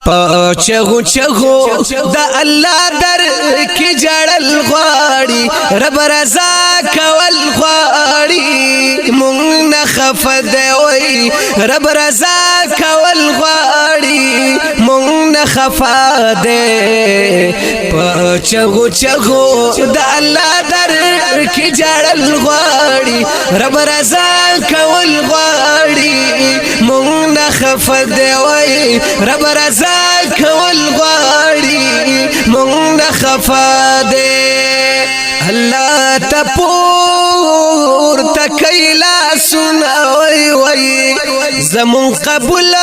چغو چغو دا الله در کی جړل غواړي رب رضا کول غواړي مونږ نه خفد وای رب رضا کول غواړي مونږ نه خفد چغو چغو دا الله در کی جړل غواړي رب رضا کول غواړي مونږ نه خفد وای رب رضا کول غواړي مونږ نه خفا دے الله تپور تکیلا سنوي وي زمون قبول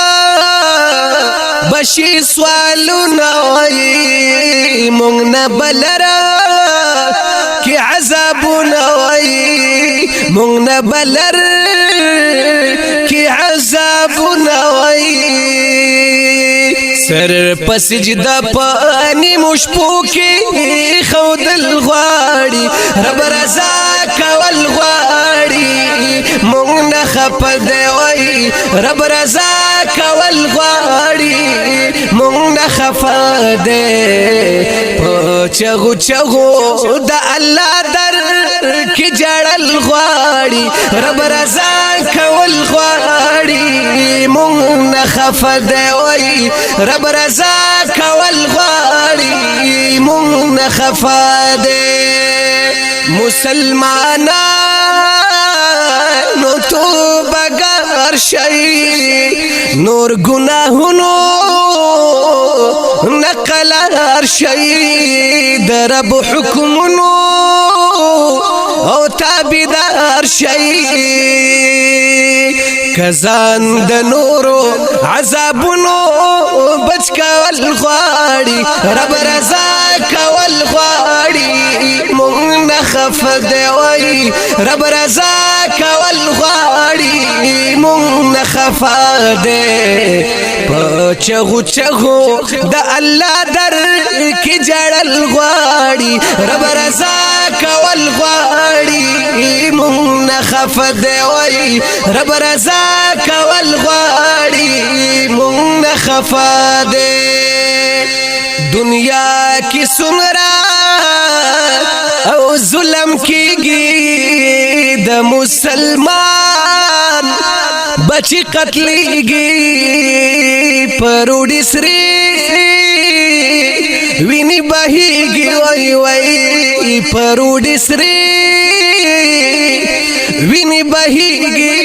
بشي سوالونه وي مونږ نه بلرا کی عذابونه وي مونږ نه بلر کی عذابونه وي سر پسجدا پانی مشپو کی خودل غواړي رب رضا کول غواړي مونږ نه خپد وای رب رضا کول غواړي مونږ نه خفد چغو چغو د الله در کی جړل غواړي رب رضا کول غواړي مونږ نه خفد وای رب رضا کول غواړي مونږ نه خفد مسلمانانو توبه ګر شي نور گناهونو نقلار شي د رب حکمونو او تابعدار شي کزان د نورو عذابونو بچ کول غواړي رب رضا کول غواړي مونږ نه خفد وای رب رضا کول غواړي مونږ نه خفد چغو چغو د الله در کی جړل غواړي رب رضا کول غواړي مونږ نه خفد وای رب رضا کول غواړي مونږ نه خفد دنیا کی سمرا او ظلم کیږي د مسلمان بچی قتلیږي پروډی سری ویني بهيږي وای وای پروډی سری ویني بهيږي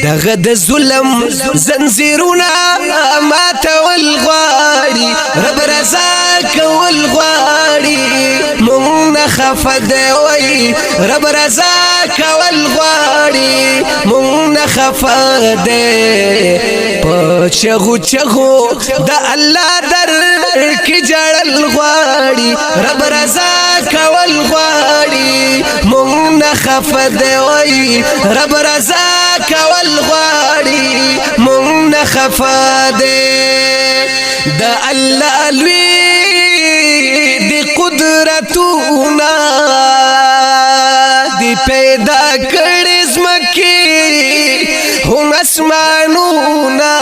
دغه د ظلم زنجیرونه ماتول غواړي رب رضا کول غواړي مونږ نه خفد وای رب رضا کول غواړي مونږ نه خفد چغو چغو د الله در کی جړل غواړي رب رضا کول غواړي مونږ نه خفد وای رب رضا کول غواړي مونږ نه خفد د الله لوی دی قدرتونه دی پیدا کړي زمکي هم اسمانونه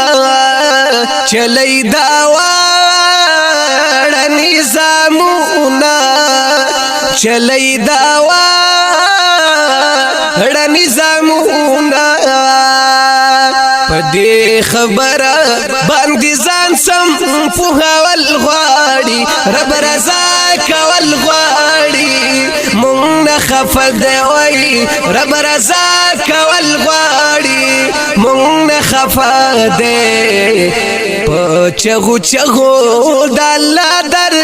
چلی دا واړه نظامونه چلی دا واړه نظامونه پدې خبره باندې ځان سم پوهول غواړي رب رضا کول غواړي مونږ نه خفد وای رب رضا کول غواړي مونږ نه خفد چغو چغو د الله در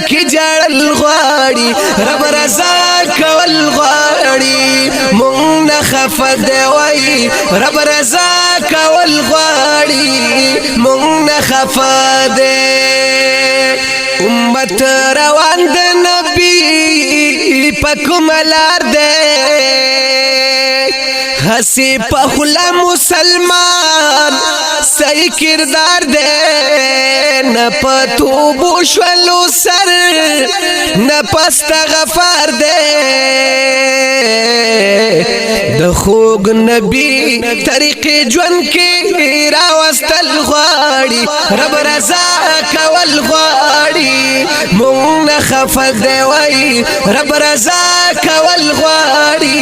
کی جړل غواړي رب رضا کول غواړي مونږ نه خفد وای رب رضا کول غواړي مونږ نه خفد امت روان د نبی پکوم لار دے हसी पहुला मुसलमान सही किरदार दे न पतू बुशवलू सर न पस्तगफार दे د خوग نبی طریقې ژوند کې راوستل غواړي رب رضا کول غواړي مونږ نه خفه دی وای رب رضا کول غواړي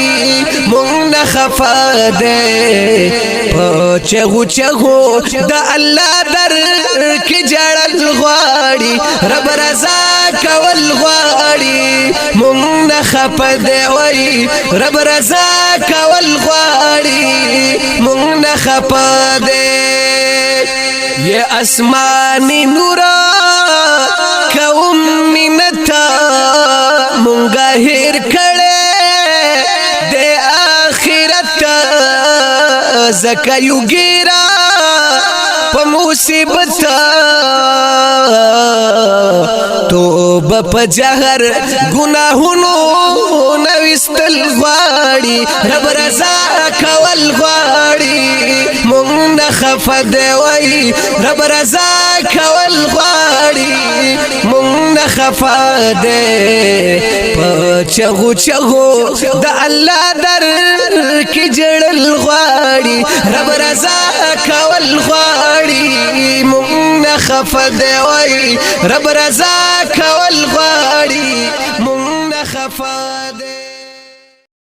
مونږ نه خفه دی په چغو چغو د الله در کې جړل غواړي رب رضا کول غواړي مونږ نه خفه دی وای رب رضا کول غواړي مونږ نه خفه دی یہ آسمانی نورا کوم منتا مونږه هیر کړه د آخرت زکه یو ګیرا په مصیبت توبه په جهر ګناهونو نوستل غواړي رب رضا کول غواړي مونږ نه خفه دی وای رب رضا کول غواړي مونږ نه خفه دی په چغو چغو د الله در کې جړل غواړي رب رضا کول غواړي مونږ نه خفه دی وای رب رضا کول غواړي